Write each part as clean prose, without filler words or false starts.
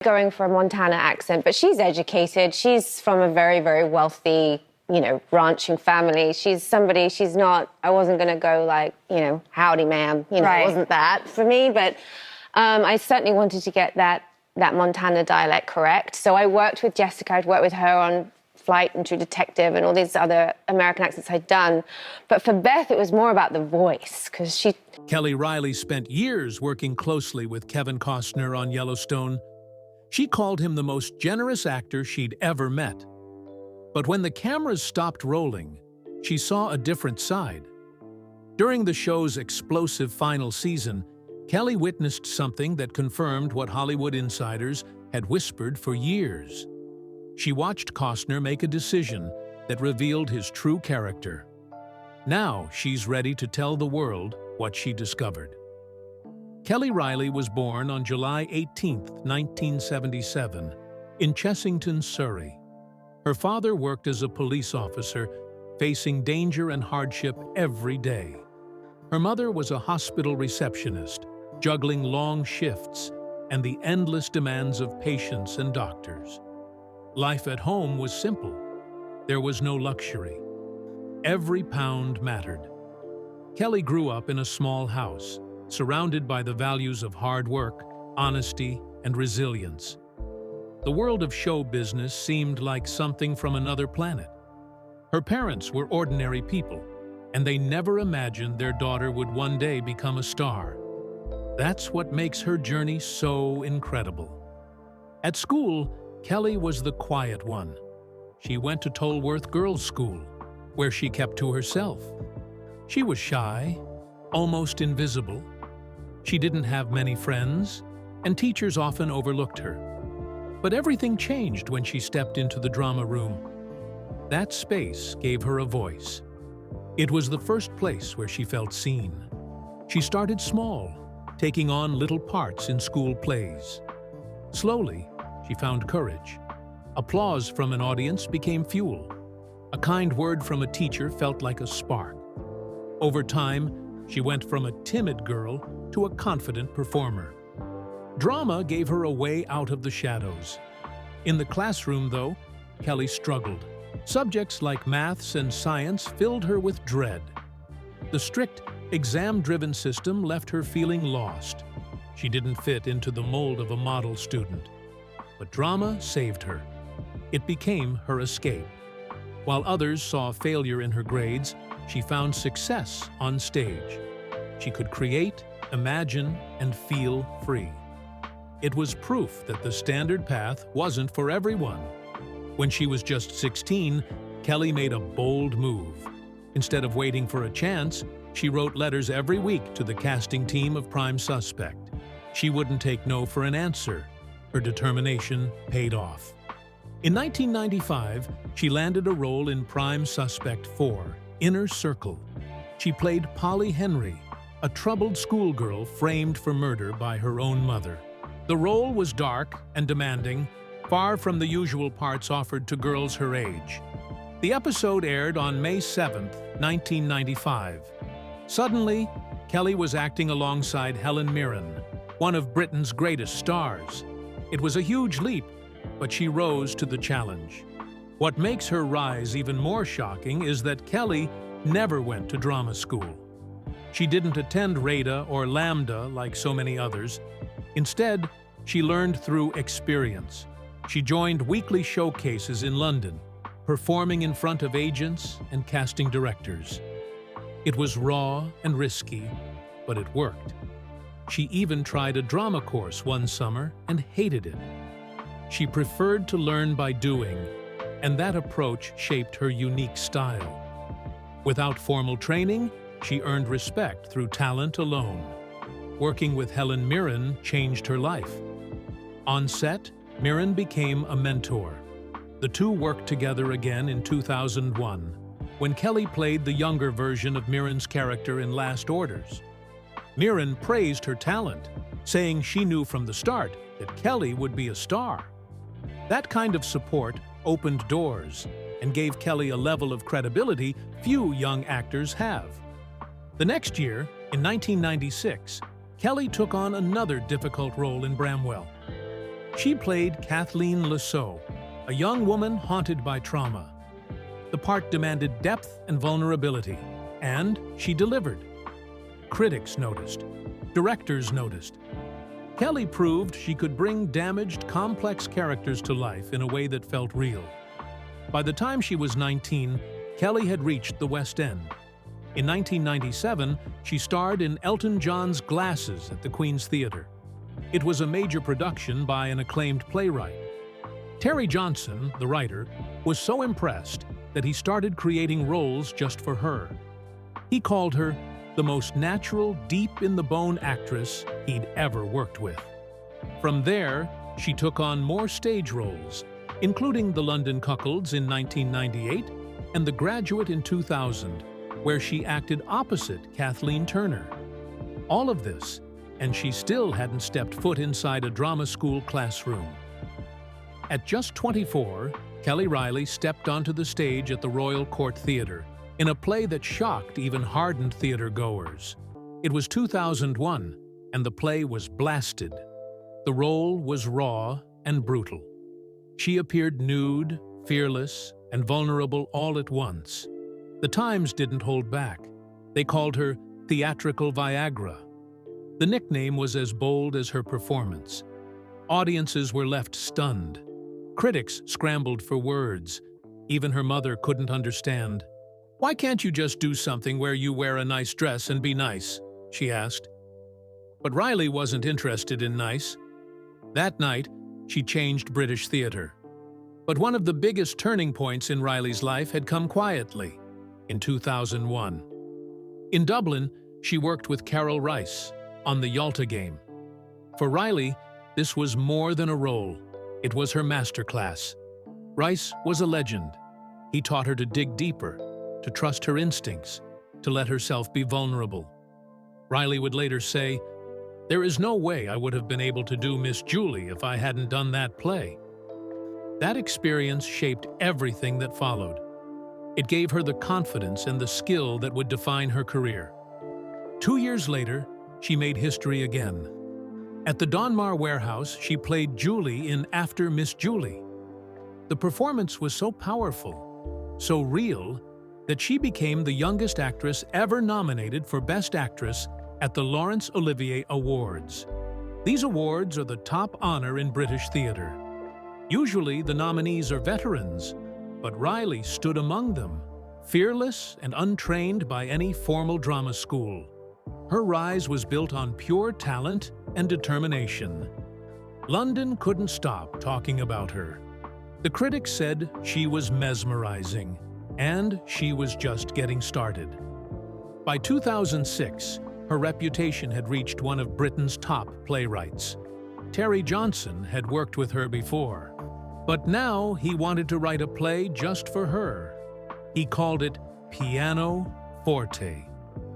Going for a Montana accent, but she's educated. She's from a very, very wealthy, ranching family. She's not, I wasn't going to go like, howdy, ma'am. It wasn't that for me, but I certainly wanted to get that Montana dialect correct. So I worked with Jessica, I'd worked with her on Flight and True Detective and all these other American accents I'd done. But for Beth, it was more about the voice, because Kelly Reilly spent years working closely with Kevin Costner on Yellowstone. She called him the most generous actor she'd ever met. But when the cameras stopped rolling, she saw a different side. During the show's explosive final season, Kelly witnessed something that confirmed what Hollywood insiders had whispered for years. She watched Costner make a decision that revealed his true character. Now she's ready to tell the world what she discovered. Kelly Reilly was born on July 18, 1977, in Chessington, Surrey. Her father worked as a police officer, facing danger and hardship every day. Her mother was a hospital receptionist, juggling long shifts and the endless demands of patients and doctors. Life at home was simple. There was no luxury. Every pound mattered. Kelly grew up in a small house, surrounded by the values of hard work, honesty, and resilience. The world of show business seemed like something from another planet. Her parents were ordinary people, and they never imagined their daughter would one day become a star. That's what makes her journey so incredible. At school, Kelly was the quiet one. She went to Tolworth Girls' School, where she kept to herself. She was shy, almost invisible. She didn't have many friends, and teachers often overlooked her. But everything changed when she stepped into the drama room. That space gave her a voice. It was the first place where she felt seen. She started small, taking on little parts in school plays. Slowly, she found courage. Applause from an audience became fuel. A kind word from a teacher felt like a spark. Over time, she went from a timid girl to a confident performer. Drama gave her a way out of the shadows. In the classroom, though, Kelly struggled. Subjects like maths and science filled her with dread. The strict, exam-driven system left her feeling lost. She didn't fit into the mold of a model student. But drama saved her. It became her escape. While others saw failure in her grades, she found success on stage. She could create, imagine, and feel free. It was proof that the standard path wasn't for everyone. When she was just 16, Kelly made a bold move. Instead of waiting for a chance, she wrote letters every week to the casting team of Prime Suspect. She wouldn't take no for an answer. Her determination paid off. In 1995, she landed a role in Prime Suspect 4, Inner Circle. She played Polly Henry, a troubled schoolgirl framed for murder by her own mother. The role was dark and demanding, far from the usual parts offered to girls her age. The episode aired on May 7, 1995. Suddenly, Kelly was acting alongside Helen Mirren, one of Britain's greatest stars. It was a huge leap, but she rose to the challenge. What makes her rise even more shocking is that Kelly never went to drama school. She didn't attend RADA or Lambda like so many others. Instead, she learned through experience. She joined weekly showcases in London, performing in front of agents and casting directors. It was raw and risky, but it worked. She even tried a drama course one summer and hated it. She preferred to learn by doing, and that approach shaped her unique style. Without formal training, she earned respect through talent alone. Working with Helen Mirren changed her life. On set, Mirren became a mentor. The two worked together again in 2001, when Kelly played the younger version of Mirren's character in Last Orders. Mirren praised her talent, saying she knew from the start that Kelly would be a star. That kind of support opened doors and gave Kelly a level of credibility few young actors have. The next year, in 1996, Kelly took on another difficult role in Bramwell. She played Kathleen Lasso, a young woman haunted by trauma. The part demanded depth and vulnerability, and she delivered. Critics noticed. Directors noticed. Kelly proved she could bring damaged, complex characters to life in a way that felt real. By the time she was 19, Kelly had reached the West End. In 1997, she starred in Elton John's Glasses at the Queen's Theatre. It was a major production by an acclaimed playwright. Terry Johnson, the writer, was so impressed that he started creating roles just for her. He called her the most natural, deep-in-the-bone actress he'd ever worked with. From there, she took on more stage roles, including The London Cuckolds in 1998 and The Graduate in 2000, where she acted opposite Kathleen Turner. All of this, and she still hadn't stepped foot inside a drama school classroom. At just 24, Kelly Reilly stepped onto the stage at the Royal Court Theatre in a play that shocked even hardened theater-goers. It was 2001, and the play was blasted. The role was raw and brutal. She appeared nude, fearless, and vulnerable all at once. The Times didn't hold back. They called her theatrical Viagra. The nickname was as bold as her performance. Audiences were left stunned. Critics scrambled for words. Even her mother couldn't understand. "Why can't you just do something where you wear a nice dress and be nice?" she asked. But Reilly wasn't interested in nice. That night, she changed British theatre. But one of the biggest turning points in Reilly's life had come quietly, in 2001. In Dublin, she worked with Carol Rice on the Yalta game. For Reilly, this was more than a role. It was her masterclass. Rice was a legend. He taught her to dig deeper, to trust her instincts, to let herself be vulnerable. Reilly would later say, "There is no way I would have been able to do Miss Julie if I hadn't done that play." That experience shaped everything that followed. It gave her the confidence and the skill that would define her career. 2 years later, she made history again. At the Donmar Warehouse, she played Julie in After Miss Julie. The performance was so powerful, so real, that she became the youngest actress ever nominated for Best Actress at the Laurence Olivier Awards. These awards are the top honor in British theatre. Usually, the nominees are veterans, but Reilly stood among them, fearless and untrained by any formal drama school. Her rise was built on pure talent and determination. London couldn't stop talking about her. The critics said she was mesmerizing, and she was just getting started. By 2006, her reputation had reached one of Britain's top playwrights. Terry Johnson had worked with her before. But now he wanted to write a play just for her. He called it Piano Forte.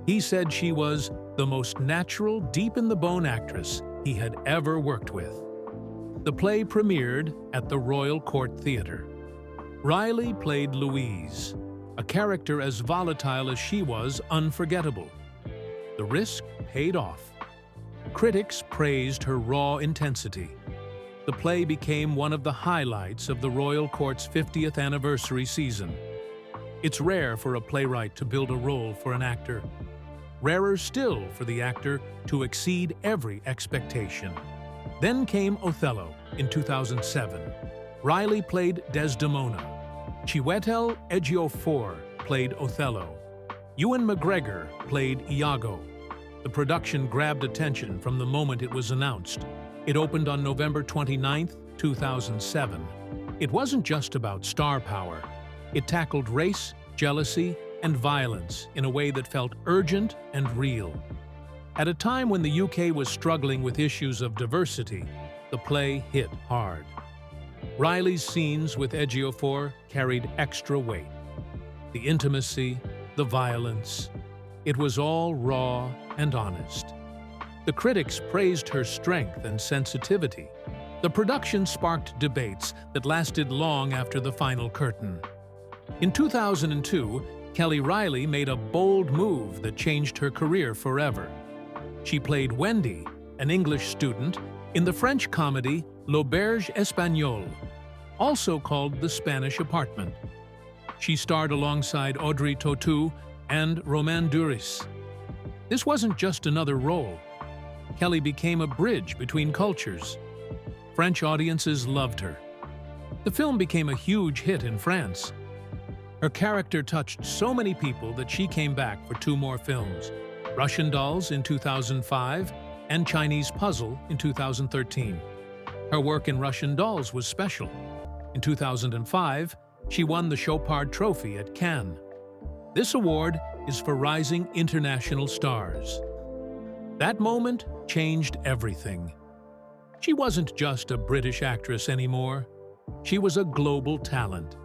He said she was the most natural, deep-in-the-bone actress he had ever worked with. The play premiered at the Royal Court Theatre. Reilly played Louise, a character as volatile as she was unforgettable. The risk paid off. Critics praised her raw intensity. The play became one of the highlights of the Royal Court's 50th anniversary season. It's rare for a playwright to build a role for an actor. Rarer still for the actor to exceed every expectation. Then came Othello in 2007. Reilly played Desdemona. Chiwetel Ejiofor played Othello. Ewan McGregor played Iago. The production grabbed attention from the moment it was announced. It opened on November 29, 2007. It wasn't just about star power. It tackled race, jealousy, and violence in a way that felt urgent and real. At a time when the UK was struggling with issues of diversity, the play hit hard. Reilly's scenes with Ejiofor carried extra weight. The intimacy, the violence, it was all raw and honest. The critics praised her strength and sensitivity. The production sparked debates that lasted long after the final curtain. In 2002, Kelly Reilly made a bold move that changed her career forever. She played Wendy, an English student, in the French comedy L'Auberge Espagnole, also called The Spanish Apartment. She starred alongside Audrey Tautou and Romain Duris. This wasn't just another role. Kelly became a bridge between cultures. French audiences loved her. The film became a huge hit in France. Her character touched so many people that she came back for 2 more films, Russian Dolls in 2005 and Chinese Puzzle in 2013. Her work in Russian Dolls was special. In 2005, she won the Chopard Trophy at Cannes. This award is for rising international stars. That moment changed everything. She wasn't just a British actress anymore. She was a global talent.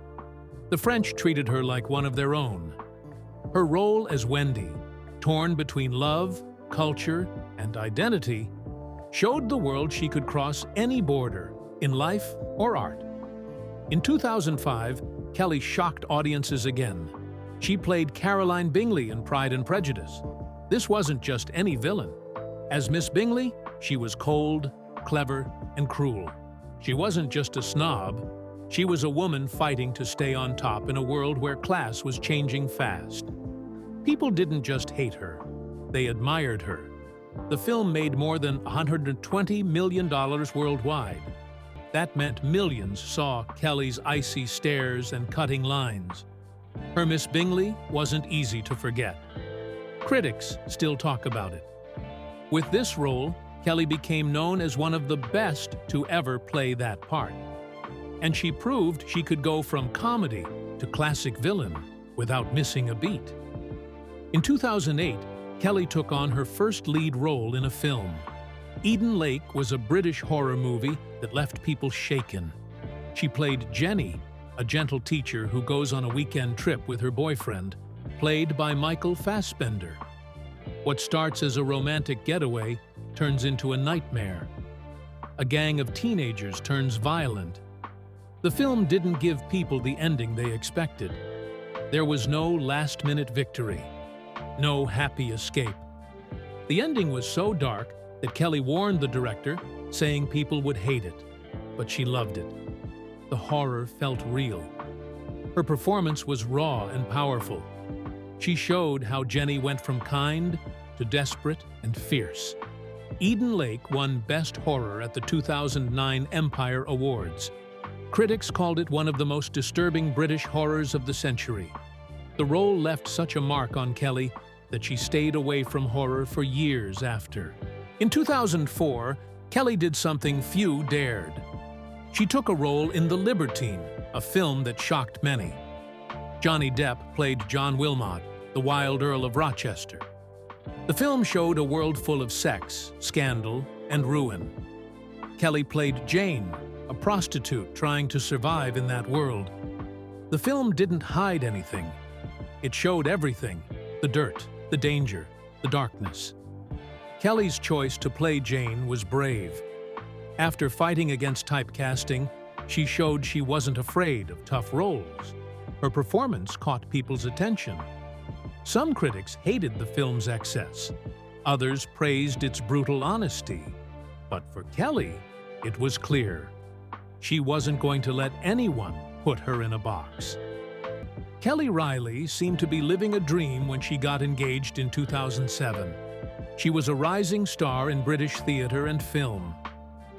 The French treated her like one of their own. Her role as Wendy, torn between love, culture, and identity, showed the world she could cross any border, in life or art. In 2005, Kelly shocked audiences again. She played Caroline Bingley in Pride and Prejudice. This wasn't just any villain. As Miss Bingley, she was cold, clever, and cruel. She wasn't just a snob. She was a woman fighting to stay on top in a world where class was changing fast. People didn't just hate her. They admired her. The film made more than $120 million worldwide. That meant millions saw Kelly's icy stares and cutting lines. Her Miss Bingley wasn't easy to forget. Critics still talk about it. With this role, Kelly became known as one of the best to ever play that part. And she proved she could go from comedy to classic villain without missing a beat. In 2008, Kelly took on her first lead role in a film. Eden Lake was a British horror movie that left people shaken. She played Jenny, a gentle teacher who goes on a weekend trip with her boyfriend, played by Michael Fassbender. What starts as a romantic getaway turns into a nightmare. A gang of teenagers turns violent. The film didn't give people the ending they expected. There was no last-minute victory, no happy escape. The ending was so dark that Kelly warned the director, saying people would hate it, but she loved it. The horror felt real. Her performance was raw and powerful. She showed how Jenny went from kind to desperate and fierce. Eden Lake won Best Horror at the 2009 Empire Awards. Critics called it one of the most disturbing British horrors of the century. The role left such a mark on Kelly that she stayed away from horror for years after. In 2004, Kelly did something few dared. She took a role in The Libertine, a film that shocked many. Johnny Depp played John Wilmot, the Wild Earl of Rochester. The film showed a world full of sex, scandal, and ruin. Kelly played Jane, a prostitute trying to survive in that world. The film didn't hide anything. It showed everything: the dirt, the danger, the darkness. Kelly's choice to play Jane was brave. After fighting against typecasting, she showed she wasn't afraid of tough roles. Her performance caught people's attention. Some critics hated the film's excess. Others praised its brutal honesty. But for Kelly, it was clear. She wasn't going to let anyone put her in a box. Kelly Reilly seemed to be living a dream when she got engaged in 2007. She was a rising star in British theater and film.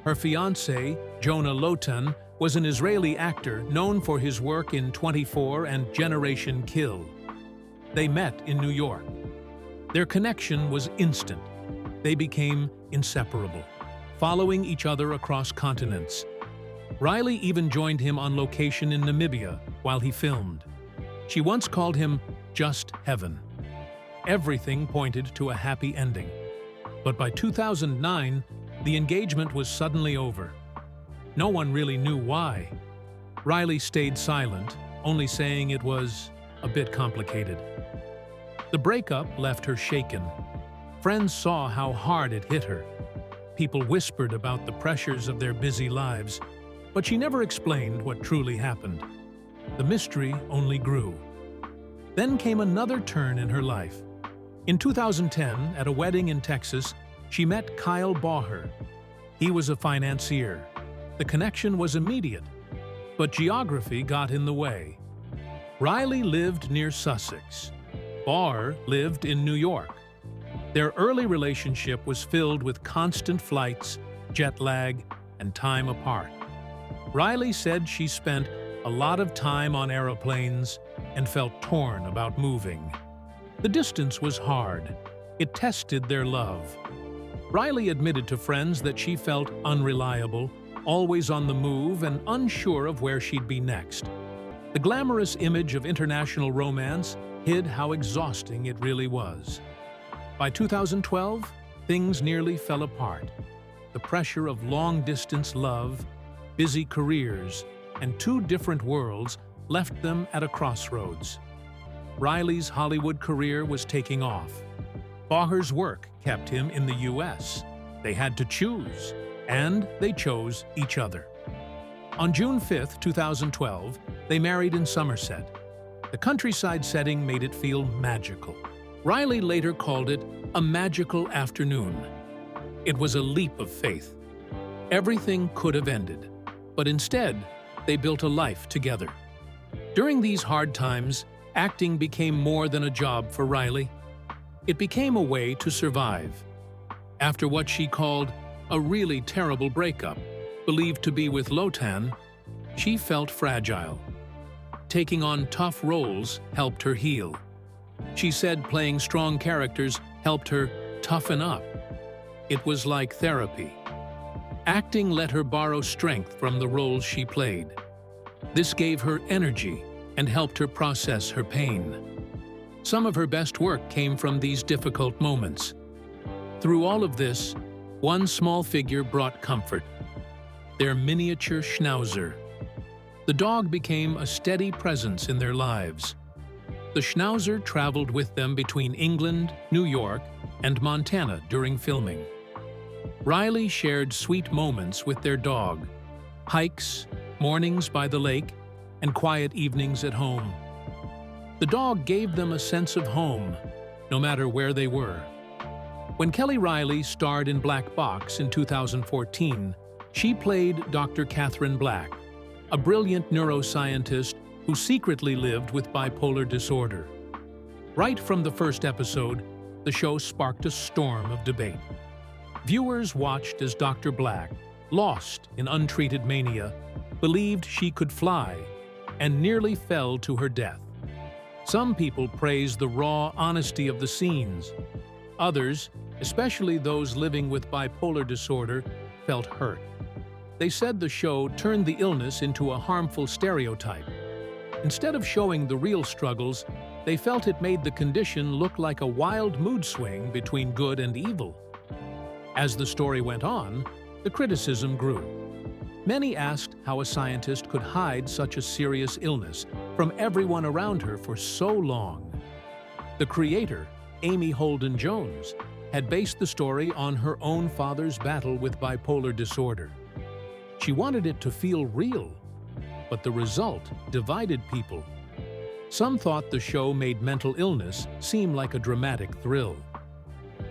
Her fiancé, Jonah Lotan, was an Israeli actor known for his work in 24 and Generation Kill. They met in New York. Their connection was instant. They became inseparable, following each other across continents. Reilly even joined him on location in Namibia while he filmed. She once called him just heaven. Everything pointed to a happy ending. But by 2009, the engagement was suddenly over. No one really knew why. Reilly stayed silent, only saying it was a bit complicated. The breakup left her shaken. Friends saw how hard it hit her. People whispered about the pressures of their busy lives, but she never explained what truly happened. The mystery only grew. Then came another turn in her life. In 2010, at a wedding in Texas, she met Kyle Bauer. He was a financier. The connection was immediate, but geography got in the way. Reilly lived near Sussex. Barr lived in New York. Their early relationship was filled with constant flights, jet lag, and time apart. Reilly said she spent a lot of time on aeroplanes and felt torn about moving. The distance was hard. It tested their love. Reilly admitted to friends that she felt unreliable, always on the move and unsure of where she'd be next. The glamorous image of international romance hid how exhausting it really was. By 2012, things nearly fell apart. The pressure of long-distance love, busy careers, and two different worlds left them at a crossroads. Reilly's Hollywood career was taking off. Barr's work kept him in the U.S. They had to choose, and they chose each other. On June 5, 2012, they married in Somerset. The countryside setting made it feel magical. Reilly later called it a magical afternoon. It was a leap of faith. Everything could have ended, but instead, they built a life together. During these hard times, acting became more than a job for Reilly. It became a way to survive. After what she called a really terrible breakup, believed to be with Lotan, she felt fragile. Taking on tough roles helped her heal. She said playing strong characters helped her toughen up. It was like therapy. Acting let her borrow strength from the roles she played. This gave her energy and helped her process her pain. Some of her best work came from these difficult moments. Through all of this, one small figure brought comfort: their miniature Schnauzer. The dog became a steady presence in their lives. The Schnauzer traveled with them between England, New York, and Montana during filming. Reilly shared sweet moments with their dog: hikes, mornings by the lake, and quiet evenings at home. The dog gave them a sense of home, no matter where they were. When Kelly Reilly starred in Blackbox in 2014, she played Dr. Catherine Black, a brilliant neuroscientist who secretly lived with bipolar disorder. Right from the first episode, the show sparked a storm of debate. Viewers watched as Dr. Black, lost in untreated mania, believed she could fly, and nearly fell to her death. Some people praised the raw honesty of the scenes. Others, especially those living with bipolar disorder, felt hurt. They said the show turned the illness into a harmful stereotype. Instead of showing the real struggles, they felt it made the condition look like a wild mood swing between good and evil. As the story went on, the criticism grew. Many asked how a scientist could hide such a serious illness from everyone around her for so long. The creator, Amy Holden Jones, had based the story on her own father's battle with bipolar disorder. She wanted it to feel real, but the result divided people. Some thought the show made mental illness seem like a dramatic thrill.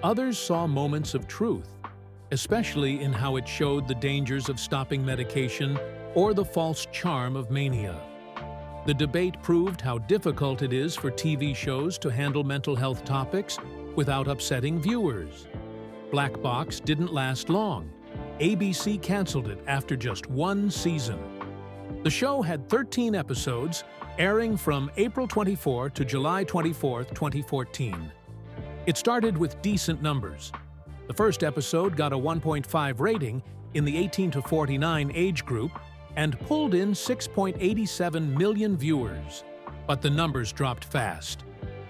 Others saw moments of truth, especially in how it showed the dangers of stopping medication or the false charm of mania. The debate proved how difficult it is for TV shows to handle mental health topics without upsetting viewers. Blackbox didn't last long. ABC canceled it after just one season. The show had 13 episodes, airing from April 24 to July 24, 2014. It started with decent numbers. The first episode got a 1.5 rating in the 18 to 49 age group and pulled in 6.87 million viewers. But the numbers dropped fast.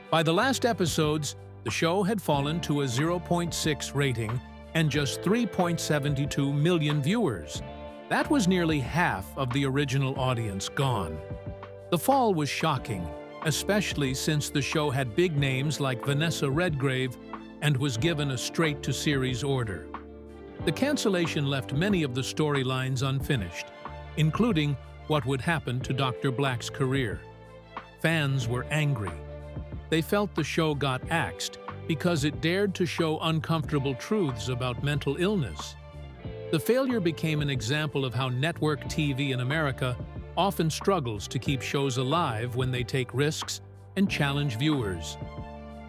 By the last episodes, the show had fallen to a 0.6 rating and just 3.72 million viewers. That was nearly half of the original audience gone. The fall was shocking, especially since the show had big names like Vanessa Redgrave and was given a straight-to-series order. The cancellation left many of the storylines unfinished, including what would happen to Dr. Black's career. Fans were angry. They felt the show got axed because it dared to show uncomfortable truths about mental illness. The failure became an example of how network TV in America often struggles to keep shows alive when they take risks and challenge viewers.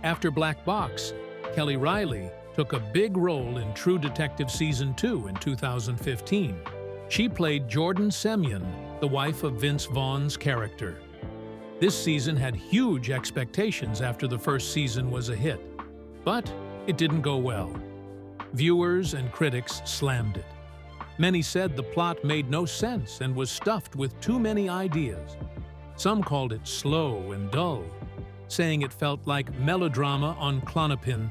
After Blackbox, Reilly took a big role in True Detective Season 2 in 2015. She played Jordan Semyon, the wife of Vince Vaughn's character. This season had huge expectations after the first season was a hit, but it didn't go well. Viewers and critics slammed it. Many said the plot made no sense and was stuffed with too many ideas. Some called it slow and dull, saying it felt like melodrama on Klonopin.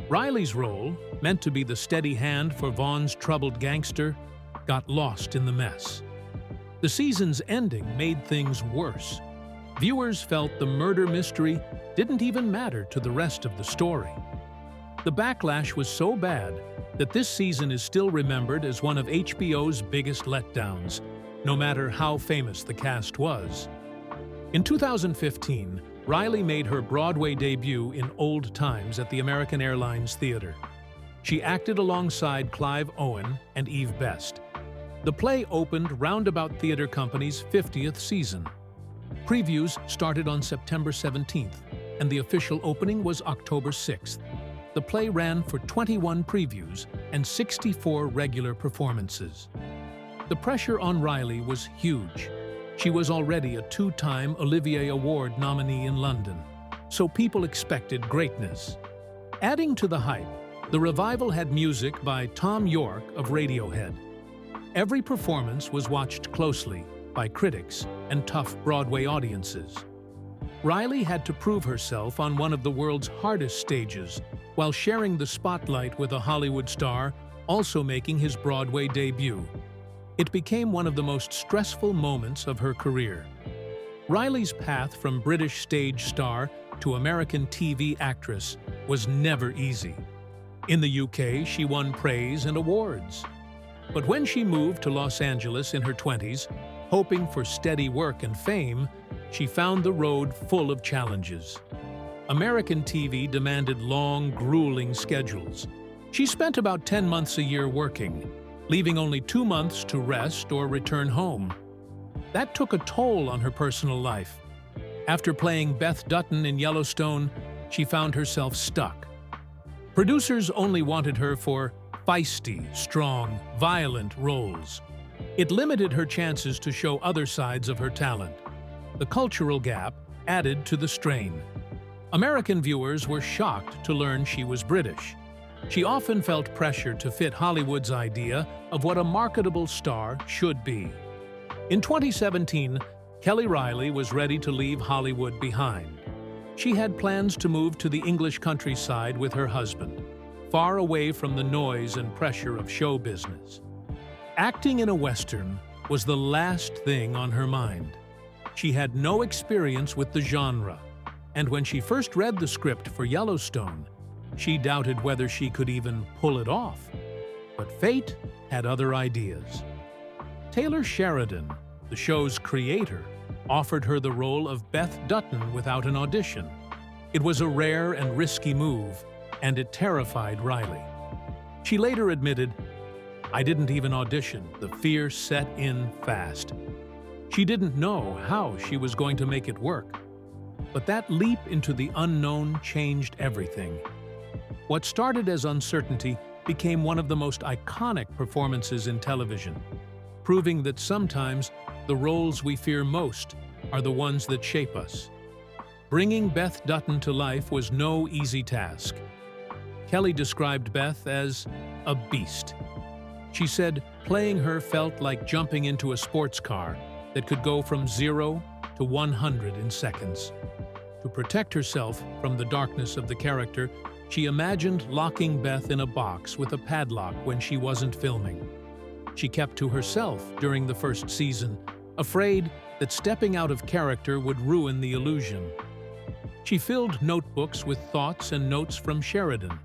Reilly's role, meant to be the steady hand for Vaughn's troubled gangster, got lost in the mess. The season's ending made things worse. Viewers felt the murder mystery didn't even matter to the rest of the story. The backlash was so bad that this season is still remembered as one of HBO's biggest letdowns, no matter how famous the cast was. In 2015, Reilly made her Broadway debut in Old Times at the American Airlines Theater. She acted alongside Clive Owen and Eve Best. The play opened Roundabout Theatre Company's 50th season. Previews started on September 17th, and the official opening was October 6th. The play ran for 21 previews and 64 regular performances. The pressure on Reilly was huge. She was already a two-time Olivier Award nominee in London, so people expected greatness. Adding to the hype, the revival had music by Tom York of Radiohead. Every performance was watched closely by critics and tough Broadway audiences. Reilly had to prove herself on one of the world's hardest stages while sharing the spotlight with a Hollywood star also making his Broadway debut. It became one of the most stressful moments of her career. Reilly's path from British stage star to American TV actress was never easy. In the UK, she won praise and awards. But when she moved to Los Angeles in her 20s, hoping for steady work and fame, she found the road full of challenges. American TV demanded long, grueling schedules. She spent about 10 months a year working, leaving only 2 months to rest or return home. That took a toll on her personal life. After playing Beth Dutton in Yellowstone, she found herself stuck. Producers only wanted her for feisty, strong, violent roles. It limited her chances to show other sides of her talent. The cultural gap added to the strain. American viewers were shocked to learn she was British. She often felt pressure to fit Hollywood's idea of what a marketable star should be. In 2017, Reilly was ready to leave Hollywood behind. She had plans to move to the English countryside with her husband, far away from the noise and pressure of show business. Acting in a Western was the last thing on her mind. She had no experience with the genre, and when she first read the script for Yellowstone, she doubted whether she could even pull it off. But fate had other ideas. Taylor Sheridan, the show's creator, offered her the role of Beth Dutton without an audition. It was a rare and risky move, and it terrified Reilly. She later admitted, "I didn't even audition. The fear set in fast." She didn't know how she was going to make it work. But that leap into the unknown changed everything. What started as uncertainty became one of the most iconic performances in television, proving that sometimes the roles we fear most are the ones that shape us. Bringing Beth Dutton to life was no easy task. Kelly described Beth as a beast. She said playing her felt like jumping into a sports car that could go from 0 to 100 in seconds. To protect herself from the darkness of the character, she imagined locking Beth in a box with a padlock when she wasn't filming. She kept to herself during the first season, afraid that stepping out of character would ruin the illusion. She filled notebooks with thoughts and notes from Sheridan,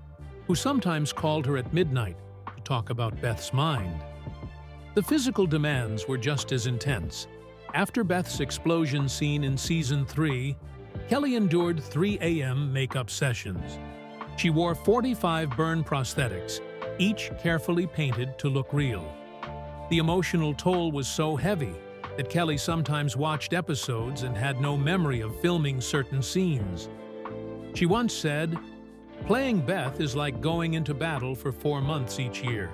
who sometimes called her at midnight to talk about Beth's mind. The physical demands were just as intense. After Beth's explosion scene in Season 3, Kelly endured 3 a.m. makeup sessions. She wore 45 burn prosthetics, each carefully painted to look real. The emotional toll was so heavy that Kelly sometimes watched episodes and had no memory of filming certain scenes. She once said, "Playing Beth is like going into battle for 4 months each year."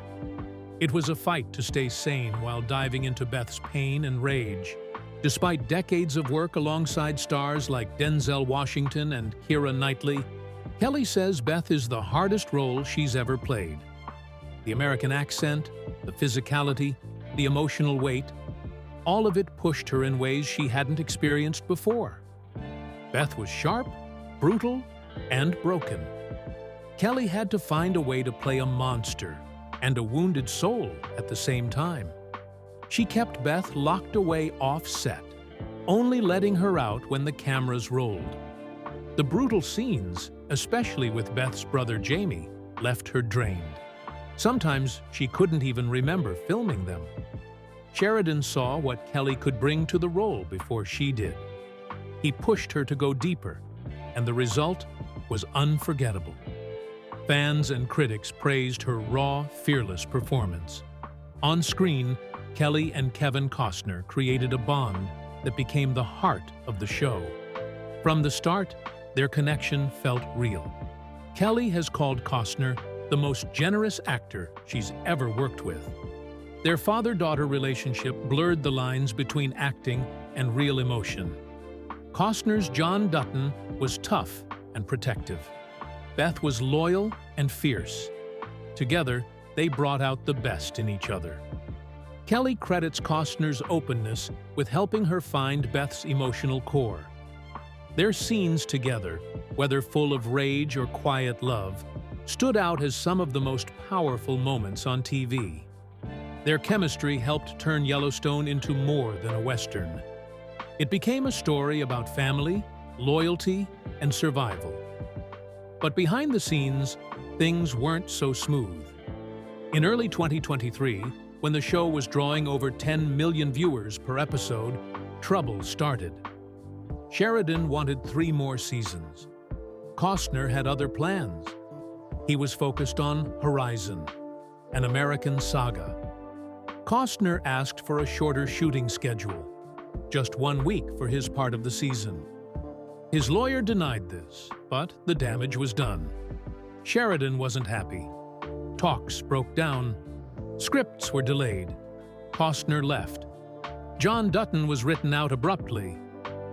It was a fight to stay sane while diving into Beth's pain and rage. Despite decades of work alongside stars like Denzel Washington and Keira Knightley, Kelly says Beth is the hardest role she's ever played. The American accent, the physicality, the emotional weight, all of it pushed her in ways she hadn't experienced before. Beth was sharp, brutal, and broken. Kelly had to find a way to play a monster and a wounded soul at the same time. She kept Beth locked away off-set, only letting her out when the cameras rolled. The brutal scenes, especially with Beth's brother Jamie, left her drained. Sometimes she couldn't even remember filming them. Sheridan saw what Kelly could bring to the role before she did. He pushed her to go deeper, and the result was unforgettable. Fans and critics praised her raw, fearless performance. On screen, Kelly and Kevin Costner created a bond that became the heart of the show. From the start, their connection felt real. Kelly has called Costner the most generous actor she's ever worked with. Their father-daughter relationship blurred the lines between acting and real emotion. Costner's John Dutton was tough and protective. Beth was loyal and fierce. Together, they brought out the best in each other. Kelly credits Costner's openness with helping her find Beth's emotional core. Their scenes together, whether full of rage or quiet love, stood out as some of the most powerful moments on TV. Their chemistry helped turn Yellowstone into more than a Western. It became a story about family, loyalty, and survival. But behind the scenes, things weren't so smooth. In early 2023, when the show was drawing over 10 million viewers per episode, trouble started. Sheridan wanted 3 more seasons. Costner had other plans. He was focused on Horizon, an American saga. Costner asked for a shorter shooting schedule, just 1 week for his part of the season. His lawyer denied this, but the damage was done. Sheridan wasn't happy. Talks broke down. Scripts were delayed. Costner left. John Dutton was written out abruptly,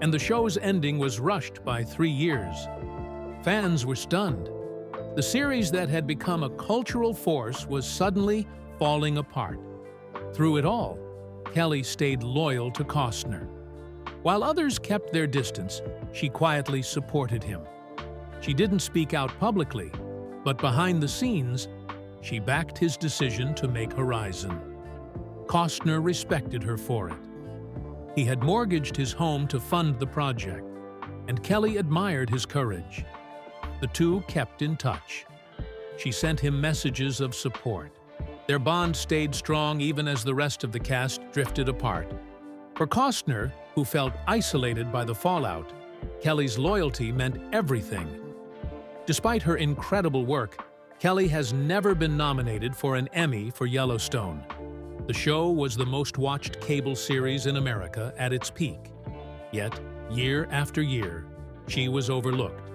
and the show's ending was rushed by 3 years. Fans were stunned. The series that had become a cultural force was suddenly falling apart. Through it all, Kelly stayed loyal to Costner. While others kept their distance, she quietly supported him. She didn't speak out publicly, but behind the scenes, she backed his decision to make Horizon. Costner respected her for it. He had mortgaged his home to fund the project, and Kelly admired his courage. The two kept in touch. She sent him messages of support. Their bond stayed strong even as the rest of the cast drifted apart. For Costner, who felt isolated by the fallout, Kelly's loyalty meant everything. Despite her incredible work, Kelly has never been nominated for an Emmy for Yellowstone. The show was the most-watched cable series in America at its peak. Yet, year after year, she was overlooked.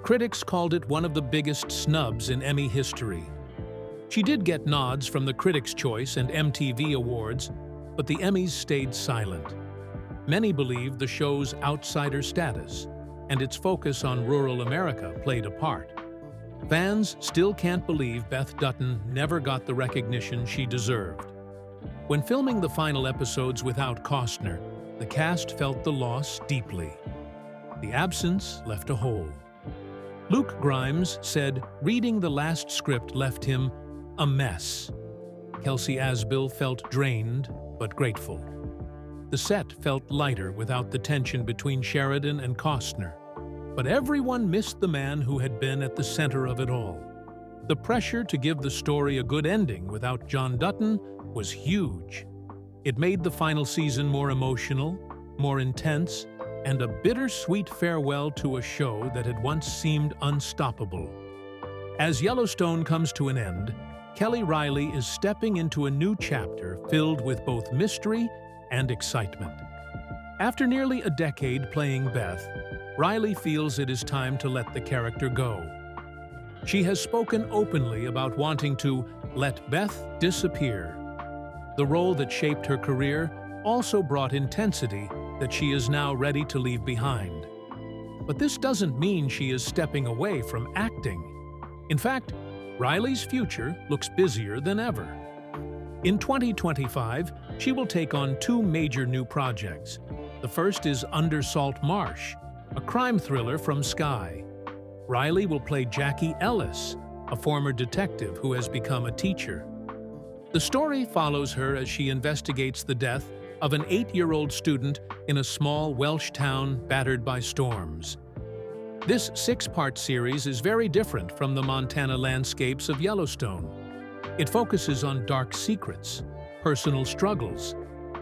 Critics called it one of the biggest snubs in Emmy history. She did get nods from the Critics' Choice and MTV Awards, but the Emmys stayed silent. Many believe the show's outsider status and its focus on rural America played a part. Fans still can't believe Beth Dutton never got the recognition she deserved. When filming the final episodes without Costner, the cast felt the loss deeply. The absence left a hole. Luke Grimes said reading the last script left him a mess. Kelsey Asbill felt drained, but grateful. The set felt lighter without the tension between Sheridan and Costner. But everyone missed the man who had been at the center of it all. The pressure to give the story a good ending without John Dutton was huge. It made the final season more emotional, more intense, and a bittersweet farewell to a show that had once seemed unstoppable. As Yellowstone comes to an end, Kelly Reilly is stepping into a new chapter filled with both mystery and excitement. After nearly a decade playing Beth, Reilly feels it is time to let the character go. She has spoken openly about wanting to let Beth disappear. The role that shaped her career also brought intensity that she is now ready to leave behind. But this doesn't mean she is stepping away from acting. In fact, Reilly's future looks busier than ever. In 2025, she will take on 2 major new projects. The first is Under Salt Marsh, a crime thriller from Sky. Reilly will play Jackie Ellis, a former detective who has become a teacher. The story follows her as she investigates the death of an 8-year-old student in a small Welsh town battered by storms. This 6-part series is very different from the Montana landscapes of Yellowstone. It focuses on dark secrets, personal struggles,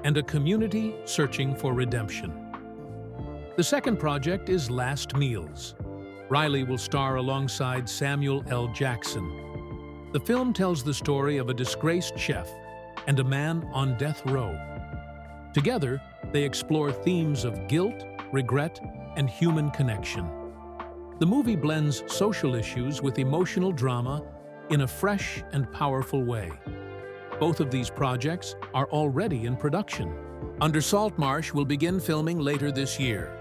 and a community searching for redemption. The second project is Last Meals. Reilly will star alongside Samuel L. Jackson. The film tells the story of a disgraced chef and a man on death row. Together, they explore themes of guilt, regret, and human connection. The movie blends social issues with emotional drama in a fresh and powerful way. Both of these projects are already in production. Under Salt Marsh will begin filming later this year.